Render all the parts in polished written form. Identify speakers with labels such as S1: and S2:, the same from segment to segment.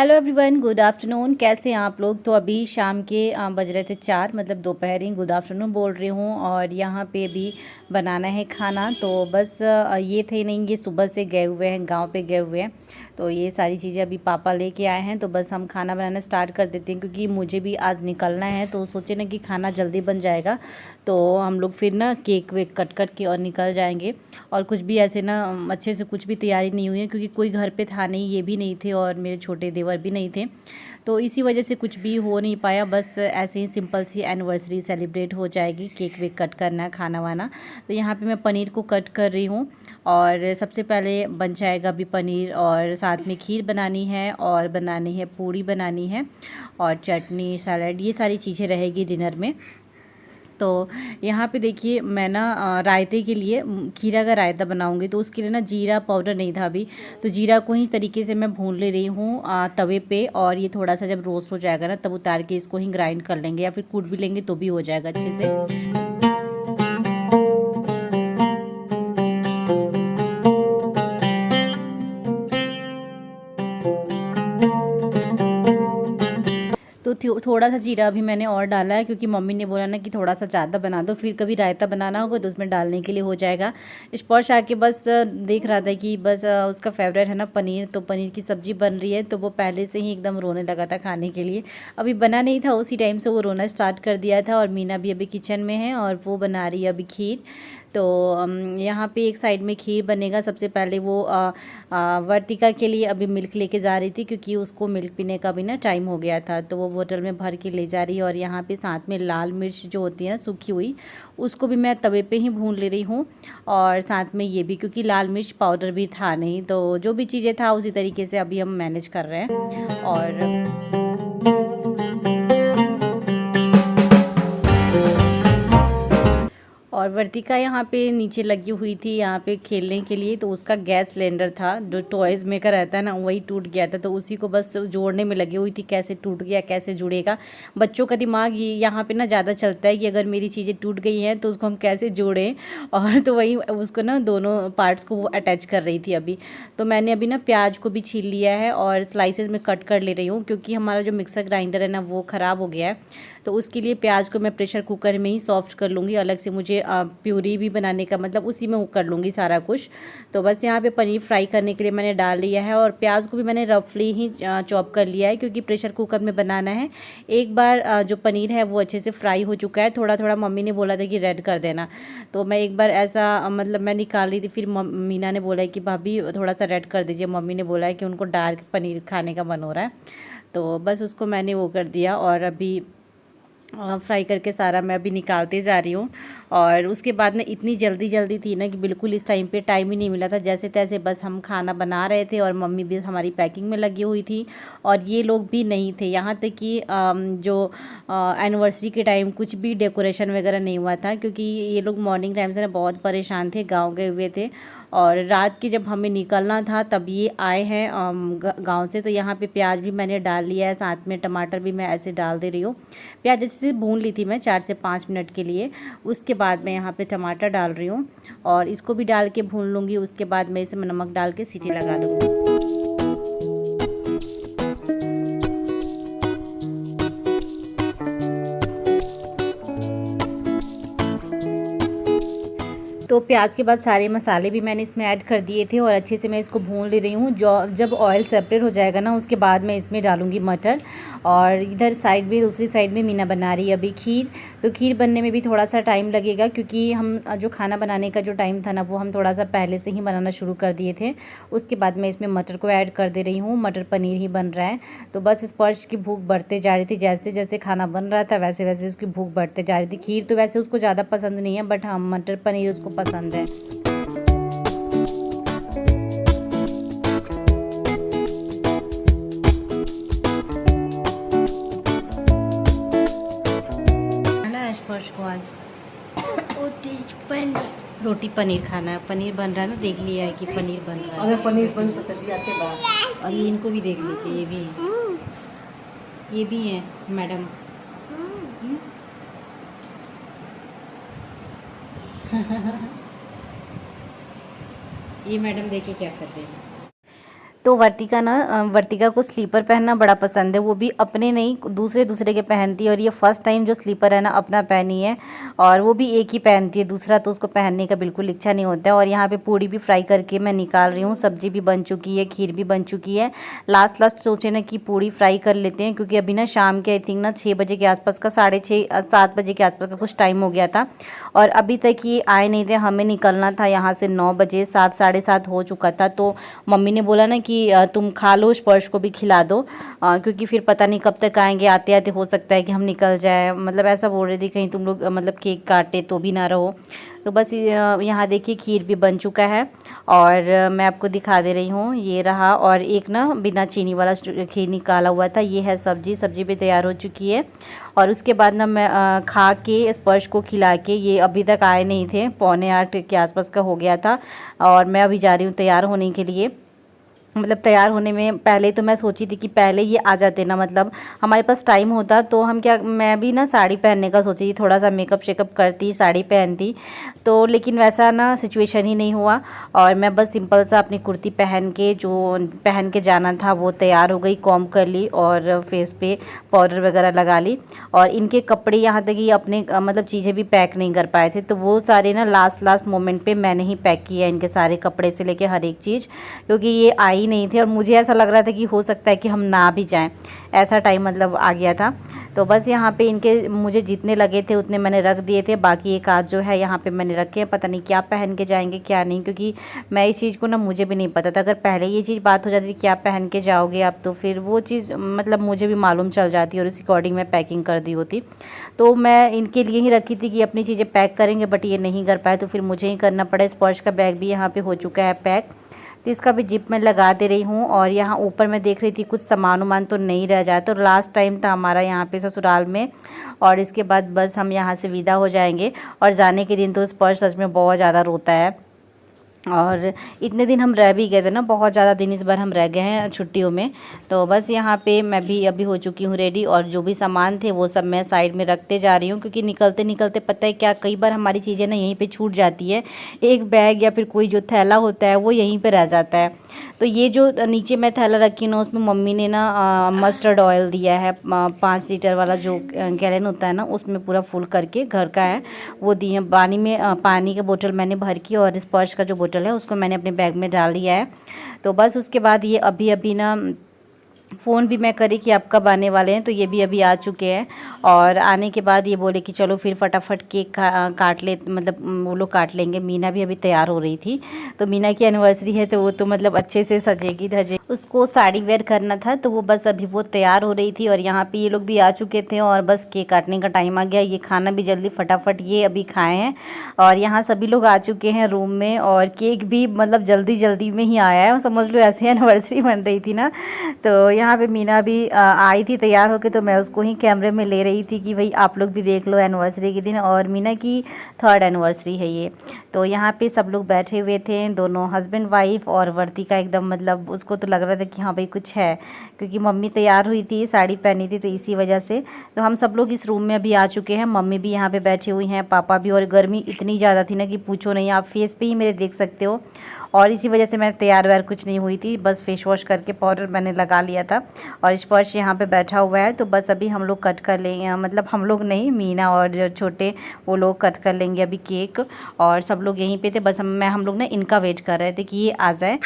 S1: Hello everyone, good afternoon. कैसे हैं आप लोग? तो अभी शाम के बज रहे थे 4, मतलब दोपहर ही। गुड आफ्टरनून बोल रही हूँ। और यहाँ पे अभी बनाना है खाना। तो बस ये थे नहीं, ये सुबह से गए हुए हैं, गांव पे गए हुए हैं। तो ये सारी चीज़ें अभी पापा लेके आए हैं। तो बस हम खाना बनाना स्टार्ट कर देते हैं, क्योंकि मुझे भी आज निकलना है। तो सोचे ना कि खाना जल्दी बन जाएगा, तो हम लोग फिर ना केक वेक कट के और निकल जाएंगे। और कुछ भी ऐसे ना अच्छे से कुछ भी तैयारी नहीं हुई है, क्योंकि कोई घर पे था नहीं, ये भी नहीं थे और मेरे छोटे देवर भी नहीं थे। तो इसी वजह से कुछ भी हो नहीं पाया। बस ऐसे ही सिंपल सी एनिवर्सरी सेलिब्रेट हो जाएगी। केक वेक कट करना, खाना वाना। तो यहाँ पे मैं पनीर को कट कर रही हूँ। और सबसे पहले बन जाएगा अभी पनीर, और साथ में खीर बनानी है, और बनानी है पूड़ी बनानी है, और चटनी सैलड, ये सारी चीज़ें रहेगी डिनर में। तो यहाँ पे देखिए, मैं ना रायते के लिए खीरा का रायता बनाऊंगी। तो उसके लिए ना जीरा पाउडर नहीं था अभी, तो जीरा को ही इस तरीके से मैं भून ले रही हूँ तवे पे। और ये थोड़ा सा जब रोस्ट हो जाएगा ना, तब उतार के इसको ही ग्राइंड कर लेंगे, या फिर कूट भी लेंगे तो भी हो जाएगा अच्छे से। तो थोड़ा सा जीरा भी मैंने और डाला है, क्योंकि मम्मी ने बोला ना कि थोड़ा सा ज़्यादा बना दो, फिर कभी रायता बनाना होगा तो उसमें डालने के लिए हो जाएगा। स्पर्श आके बस देख रहा था कि बस उसका फेवरेट है ना पनीर, तो पनीर की सब्ज़ी बन रही है। तो वो पहले से ही एकदम रोने लगा था खाने के लिए। अभी बना नहीं था, उसी टाइम से वो रोना स्टार्ट कर दिया था। और मीना भी अभी किचन में है, और वो बना रही है अभी खीर। तो यहाँ पे एक साइड में खीर बनेगा। सबसे पहले वो वर्तिका के लिए अभी मिल्क लेके जा रही थी, क्योंकि उसको मिल्क पीने का भी ना टाइम हो गया था। तो वो बोतल में भर के ले जा रही है। और यहाँ पे साथ में लाल मिर्च जो होती है ना सूखी हुई, उसको भी मैं तवे पे ही भून ले रही हूँ। और साथ में ये भी, क्योंकि लाल मिर्च पाउडर भी था नहीं, तो जो भी चीज़ें था उसी तरीके से अभी हम मैनेज कर रहे हैं। और वर्तिका यहाँ पे नीचे लगी हुई थी, यहाँ पे खेलने के लिए। तो उसका गैस सिलेंडर था, जो टॉयज़ मेकर रहता है ना, वही टूट गया था। तो उसी को बस जोड़ने में लगी हुई थी, कैसे टूट गया, कैसे जुड़ेगा। बच्चों का दिमाग यहाँ पे ना ज़्यादा चलता है कि अगर मेरी चीज़ें टूट गई हैं तो उसको हम कैसे जोड़ें। और तो वही उसको ना दोनों पार्ट्स को वो अटैच कर रही थी अभी। तो मैंने अभी ना प्याज को भी छील लिया है, और स्लाइसेस में कट कर ले रही हूँ, क्योंकि हमारा जो मिक्सर ग्राइंडर है ना, वो ख़राब हो गया है। तो उसके लिए प्याज को मैं प्रेशर कुकर में ही सॉफ्ट कर लूँगी। अलग से मुझे प्यूरी भी बनाने का, मतलब उसी में कर लूँगी सारा कुछ। तो बस यहाँ पे पनीर फ्राई करने के लिए मैंने डाल लिया है, और प्याज को भी मैंने रफली ही चॉप कर लिया है, क्योंकि प्रेशर कुकर में बनाना है। एक बार जो पनीर है वो अच्छे से फ्राई हो चुका है। थोड़ा थोड़ा मम्मी ने बोला था कि रेड कर देना, तो मैं एक बार ऐसा मतलब मैं निकाल रही थी। फिर मीना ने बोला है कि भाभी थोड़ा सा रेड कर दीजिए। मम्मी ने बोला है कि उनको डार्क पनीर खाने का मन हो रहा है। तो बस उसको मैंने वो कर दिया, और अभी फ्राई करके सारा मैं अभी निकालते जा रही हूँ। और उसके बाद में इतनी जल्दी थी ना, कि बिल्कुल इस टाइम पे टाइम ही नहीं मिला था। जैसे तैसे बस हम खाना बना रहे थे, और मम्मी भी हमारी पैकिंग में लगी हुई थी। और ये लोग भी नहीं थे, यहाँ तक कि जो एनिवर्सरी के टाइम कुछ भी डेकोरेशन वगैरह नहीं हुआ था, क्योंकि ये लोग मॉर्निंग टाइम से ना बहुत परेशान थे, गाँव गए हुए थे। और रात की जब हमें निकलना था तब ये आए हैं गांव से। तो यहाँ पे प्याज भी मैंने डाल लिया है, साथ में टमाटर भी मैं ऐसे डाल दे रही हूँ। प्याज ऐसे भून ली थी मैं 4 से 5 मिनट के लिए। उसके बाद मैं यहाँ पे टमाटर डाल रही हूँ, और इसको भी डाल के भून लूँगी। उसके बाद मैं इसमें नमक डाल के सीटी लगा लूँगी। तो प्याज के बाद सारे मसाले भी मैंने इसमें ऐड कर दिए थे, और अच्छे से मैं इसको भून ले रही हूँ। जो जब ऑयल सेपरेट हो जाएगा ना, उसके बाद मैं इसमें डालूँगी मटर। और इधर साइड में, दूसरी साइड में मीना बना रही है अभी खीर। तो खीर बनने में भी थोड़ा सा टाइम लगेगा, क्योंकि हम जो खाना बनाने का जो टाइम था ना, वो हम थोड़ा सा पहले से ही बनाना शुरू कर दिए थे। उसके बाद मैं इसमें मटर को ऐड कर दे रही हूँ। मटर पनीर ही बन रहा है। तो बस स्पर्श की भूख बढ़ते जा रही थी, जैसे जैसे खाना बन रहा था वैसे वैसे उसकी भूख बढ़ते जा रही थी। खीर तो वैसे उसको ज़्यादा पसंद नहीं है, बट हाँ, मटर पनीर उसको पसंद है। स्पर्श को आज रोटी पनीर खाना है। पनीर बन रहा है ना, देख लिया है कि पनीर बन रहा है।
S2: अगर पनीर बन तो तभी आते बाहर।
S1: और ये इनको भी देख लीजिए, ये भी है, ये भी है मैडम। ये मैडम देखिए क्या कर रहे हैं। तो वर्तिका को स्लीपर पहनना बड़ा पसंद है, वो भी अपने नहीं दूसरे के पहनती है। और ये फर्स्ट टाइम जो स्लीपर है ना अपना पहनी है, और वो भी एक ही पहनती है, दूसरा तो उसको पहनने का बिल्कुल इच्छा नहीं होता है। और यहाँ पे पूड़ी भी फ्राई करके मैं निकाल रही हूँ, सब्जी भी बन चुकी है, खीर भी बन चुकी है। लास्ट सोचे ना कि पूड़ी फ्राई कर लेते हैं, क्योंकि अभी ना शाम के आई थिंक ना 6 बजे के आसपास का 6:30 7 बजे के आसपास का कुछ टाइम हो गया था, और अभी तक ये आए नहीं थे। हमें निकलना था यहाँ से 9 बजे, 7 7:30 हो चुका था। तो मम्मी ने बोला ना कि तुम खा लो, स्पर्श को भी खिला दो, क्योंकि फिर पता नहीं कब तक आएंगे, आते आते हो सकता है कि हम निकल जाए, मतलब ऐसा बोल रही थी कहीं तुम लोग मतलब केक काटे तो भी ना रहो। तो बस यहाँ देखिए खीर भी बन चुका है, और मैं आपको दिखा दे रही हूँ, ये रहा। और एक ना बिना चीनी वाला खीर निकाला हुआ था, ये है सब्जी भी तैयार हो चुकी है। और उसके बाद ना मैं खा के स्पर्श को खिला के, ये अभी तक आए नहीं थे, 7:45 के आसपास का हो गया था, और मैं अभी जा रही हूँ तैयार होने के लिए। मतलब तैयार होने में पहले तो मैं सोची थी कि पहले ये आ जाते ना, मतलब हमारे पास टाइम होता तो हम क्या, मैं भी ना साड़ी पहनने का सोची थी, थोड़ा सा मेकअप शेकअप करती, साड़ी पहनती, तो लेकिन वैसा ना सिचुएशन ही नहीं हुआ। और मैं बस सिंपल सा अपनी कुर्ती पहन के जाना था वो तैयार हो गई, कॉम्ब कर ली और फेस पे पाउडर वगैरह लगा ली। और इनके कपड़े यहाँ तक ये अपने मतलब चीज़ें भी पैक नहीं कर पाए थे, तो वो सारे ना लास्ट मोमेंट पे मैंने ही पैक किया, इनके सारे कपड़े से लेके हर एक चीज़, क्योंकि ये आई ही नहीं थे। और मुझे ऐसा लग रहा था कि हो सकता है कि हम ना भी जाएं, ऐसा टाइम मतलब आ गया था। तो बस यहाँ पे इनके मुझे जितने लगे थे उतने मैंने रख दिए थे, बाकी एक आध जो है यहाँ पे मैंने रखे हैं, पता नहीं क्या पहन के जाएंगे क्या नहीं, क्योंकि मैं इस चीज़ को ना मुझे भी नहीं पता था। अगर पहले ये चीज़ बात हो जाती क्या पहन के जाओगे आप, तो फिर वो चीज़ मतलब मुझे भी मालूम चल जाती और उस अकॉर्डिंग मैं पैकिंग कर दी होती। तो मैं इनके लिए ही रखी थी कि अपनी चीज़ें पैक करेंगे, बट ये नहीं कर पाए तो फिर मुझे ही करना पड़ा। स्पर्श का बैग भी यहाँ पर हो चुका है पैक, तो इसका भी जिप मैं लगा दे रही हूँ। और यहाँ ऊपर मैं देख रही थी कुछ सामान तो नहीं रह जाए, तो लास्ट टाइम था हमारा यहाँ पे ससुराल में, और इसके बाद बस हम यहाँ से विदा हो जाएंगे। और जाने के दिन तो स्पर्श सच में बहुत ज़्यादा रोता है, और इतने दिन हम रह भी गए थे ना, बहुत ज़्यादा दिन इस बार हम रह गए हैं छुट्टियों में। तो बस यहाँ पे मैं भी अभी हो चुकी हूँ रेडी, और जो भी सामान थे वो सब मैं साइड में रखते जा रही हूँ, क्योंकि निकलते पता है क्या, कई बार हमारी चीज़ें ना यहीं पे छूट जाती है, एक बैग या फिर कोई जो थैला होता है वो यहीं पर रह जाता है। तो ये जो नीचे मैं थैला रखी हूँ ना, उसमें मम्मी ने ना मस्टर्ड ऑयल दिया है, 5 लीटर वाला जो गैलन होता है ना, उसमें पूरा फुल करके, घर का है वो दी है। पानी का बोतल मैंने भर की, और स्पर्श का जो बोतल है उसको मैंने अपने बैग में डाल दिया है। तो बस उसके बाद ये अभी ना फ़ोन भी मैं करी कि आप कब आने वाले हैं, तो ये भी अभी आ चुके हैं। और आने के बाद ये बोले कि चलो फिर फटाफट केक काट ले, मतलब वो लोग काट लेंगे। मीना भी अभी तैयार हो रही थी, तो मीना की एनिवर्सरी है तो वो तो मतलब अच्छे से सजेगी धजेगी, उसको साड़ी वेयर करना था, तो वो बस अभी वो तैयार हो रही थी। और यहाँ पे ये लोग भी आ चुके थे, और बस केक काटने का टाइम आ गया। ये खाना भी जल्दी फटाफट ये अभी खाए हैं, और यहाँ सभी लोग आ चुके हैं रूम में, और केक भी मतलब जल्दी में ही आया है, समझ लो ऐसे एनिवर्सरी बन रही थी ना। तो यहाँ पे मीना भी आई थी तैयार होके, तो मैं उसको ही कैमरे में ले रही थी कि भाई आप लोग भी देख लो एनिवर्सरी के दिन। और मीना की 3rd एनिवर्सरी है ये। तो यहाँ पे सब लोग बैठे हुए थे, दोनों हस्बैंड वाइफ, और वर्तिका एकदम मतलब उसको तो लग रहा था कि हाँ भाई कुछ है, क्योंकि मम्मी तैयार हुई थी, साड़ी पहनी थी, तो इसी वजह से। तो हम सब लोग इस रूम में अभी आ चुके हैं, मम्मी भी यहाँ पे बैठी हुई हैं, पापा भी। और गर्मी इतनी ज़्यादा थी ना कि पूछो नहीं, आप फेस पे ही मेरे देख सकते हो। और इसी वजह से मैं तैयार व्यार कुछ नहीं हुई थी, बस फेस वॉश करके पाउडर मैंने लगा लिया था। और स्पर्श यहाँ पे बैठा हुआ है, तो बस अभी हम लोग कट कर लेंगे, मतलब हम लोग नहीं, मीना और जो छोटे वो लोग कट कर लेंगे अभी केक। और सब लोग यहीं पे थे, बस हम लोग ना इनका वेट कर रहे थे कि ये आ जाए।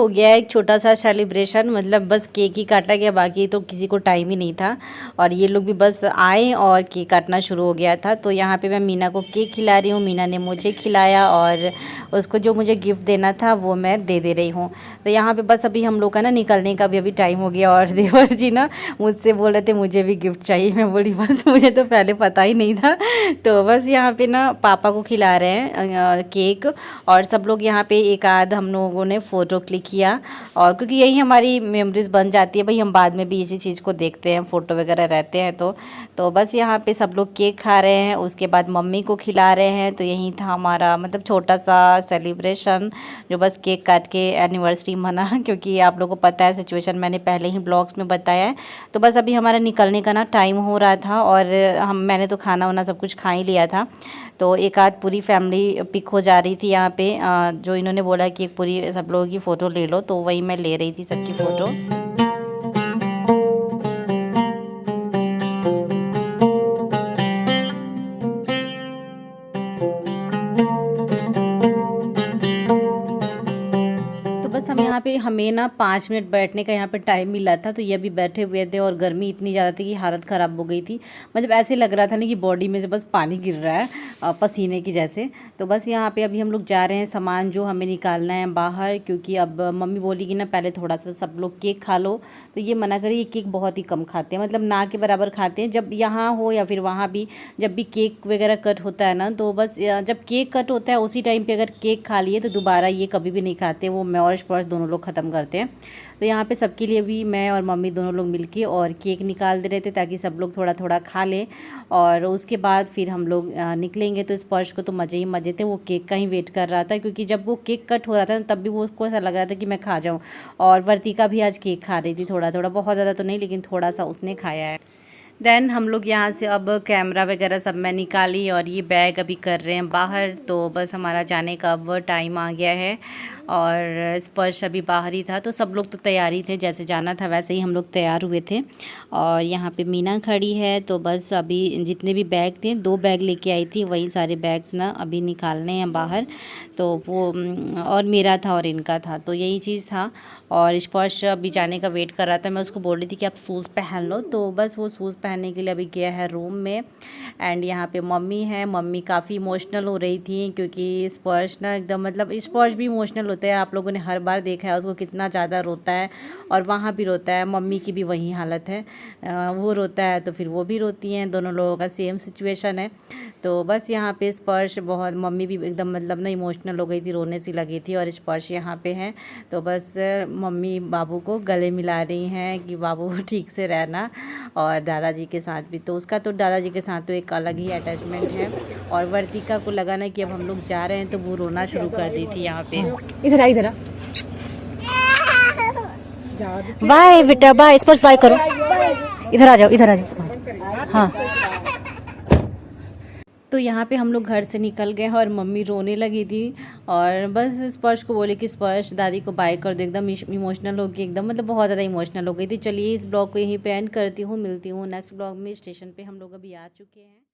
S1: हो गया एक छोटा सा सेलिब्रेशन, मतलब बस केक ही काटा गया, बाकी तो किसी को टाइम ही नहीं था। और ये लोग भी बस आए और केक काटना शुरू हो गया था। तो यहाँ पे मैं मीना को केक खिला रही हूँ, मीना ने मुझे खिलाया और उसको जो मुझे गिफ्ट देना था वो मैं दे रही हूँ। तो यहाँ पे बस अभी हम लोग का ना निकलने का भी अभी टाइम हो गया। और देवर जी ना मुझसे बोल रहे थे मुझे भी गिफ्ट चाहिए। मैं बोली बस मुझे तो पहले पता ही नहीं था। तो बस यहाँ पे ना पापा को खिला रहे हैं केक, और सब लोग यहाँ पे एक आध हम लोगों ने फ़ोटो क्लिक किया। और क्योंकि यही हमारी मेमोरीज बन जाती है भाई, हम बाद में भी इसी चीज़ को देखते हैं, फ़ोटो वगैरह रहते हैं। तो बस यहाँ पे सब लोग केक खा रहे हैं, उसके बाद मम्मी को खिला रहे हैं। तो यही था हमारा मतलब छोटा सा सेलिब्रेशन, जो बस केक काट के एनिवर्सरी मना। क्योंकि आप लोगों को पता है सिचुएशन, मैंने पहले ही ब्लॉग्स में बताया है। तो बस अभी हमारा निकलने का ना टाइम हो रहा था, और मैंने तो खाना वाना सब कुछ खा ही लिया था। तो एक आध पूरी फैमिली पिक हो जा रही थी यहाँ पे, जो इन्होंने बोला कि एक पूरी सब लोगों की फ़ोटो ले लो, तो वही मैं ले रही थी सबकी फ़ोटो। तो बस हम यहाँ पे, हमें ना 5 मिनट बैठने का यहाँ पे टाइम मिला था। तो ये अभी बैठे हुए थे, और गर्मी इतनी ज़्यादा थी कि हालत ख़राब हो गई थी। मतलब ऐसे लग रहा था ना कि बॉडी में से बस पानी गिर रहा है पसीने की जैसे। तो बस यहाँ पे अभी हम लोग जा रहे हैं सामान जो हमें निकालना है बाहर, क्योंकि अब मम्मी बोली कि ना पहले थोड़ा सा सब लोग केक खा लो। तो ये मना करी, ये केक बहुत ही कम खाते हैं, मतलब ना के बराबर खाते हैं। जब यहाँ हो या फिर वहाँ भी, जब भी केक वगैरह कट होता है ना, तो बस जब केक कट होता है उसी टाइम पे अगर केक खा लिए तो दोबारा ये कभी भी नहीं खाते। वो मैं और स्पर्श दोनों लोग ख़त्म करते हैं। तो यहाँ पे सबके लिए भी मैं और मम्मी दोनों लोग मिलके और केक निकाल दे रहे थे, ताकि सब लोग थोड़ा थोड़ा खा लें। और उसके बाद फिर हम लोग निकलेंगे। तो स्पर्श को तो मज़े ही मज़े थे, वो केक का ही वेट कर रहा था, क्योंकि जब वो केक कट हो रहा था तब भी वो उसको ऐसा लग रहा था कि मैं खा जाऊँ। और वर्तिका भी आज केक खा रही थी थोड़ा थोड़ा, बहुत ज़्यादा तो नहीं लेकिन थोड़ा सा उसने खाया है। देन हम लोग यहाँ से अब कैमरा वगैरह सब मैं निकाली, और ये बैग अभी कर रहे हैं बाहर। तो बस हमारा जाने का अब टाइम आ गया है, और स्पर्श अभी बाहर ही था। तो सब लोग तो तैयारी थे, जैसे जाना था वैसे ही हम लोग तैयार हुए थे। और यहाँ पे मीना खड़ी है। तो बस अभी जितने भी बैग थे, 2 बैग लेके आई थी, वही सारे बैग्स ना अभी निकालने हैं बाहर। तो वो और मेरा था और इनका था, तो यही चीज़ था। और स्पर्श अभी जाने का वेट कर रहा था। मैं उसको बोल रही थी कि आप शूज़ पहन लो, तो बस वो शूज़ पहनने के लिए अभी गया है रूम में। एंड यहाँ पे मम्मी है, मम्मी काफ़ी इमोशनल हो रही थी, क्योंकि स्पर्श ना एकदम, मतलब स्पर्श भी इमोशनल होता है। आप लोगों ने हर बार देखा है उसको कितना ज़्यादा रोता है, और वहाँ भी रोता है। मम्मी की भी वही हालत है, वो रोता है तो फिर वो भी रोती हैं, दोनों लोगों का सेम सिचुएशन है। तो बस यहाँ पे स्पर्श बहुत, मम्मी भी एकदम मतलब ना इमोशनल हो गई थी, रोने सी लगी थी, और स्पर्श यहाँ पे हैं। तो बस मम्मी बाबू को गले मिला रही हैं कि बाबू ठीक से रहना, और दादाजी के साथ भी। तो उसका तो दादाजी के साथ तो एक अलग ही अटैचमेंट है। और वर्तिका को लगा ना कि अब हम लोग जा रहे हैं, तो वो रोना शुरू कर दी थी यहाँ पे।
S2: इधर आ, इधर आ।
S1: बाय बेटा, बाय स्पर्श, बाय करो। इधर आ जाओ, इधर आ जाओ। हाँ। तो यहाँ पे हम लोग घर से निकल गए हैं, और मम्मी रोने लगी थी। और बस स्पर्श को बोले कि स्पर्श दादी को बाय कर दो, एकदम इमोशनल हो गई, एकदम मतलब बहुत ज़्यादा इमोशनल हो गई थी। चलिए इस ब्लॉग को यहीं पे एंड करती हूँ, मिलती हूँ नेक्स्ट ब्लॉग में। स्टेशन पे हम लोग अभी आ चुके हैं।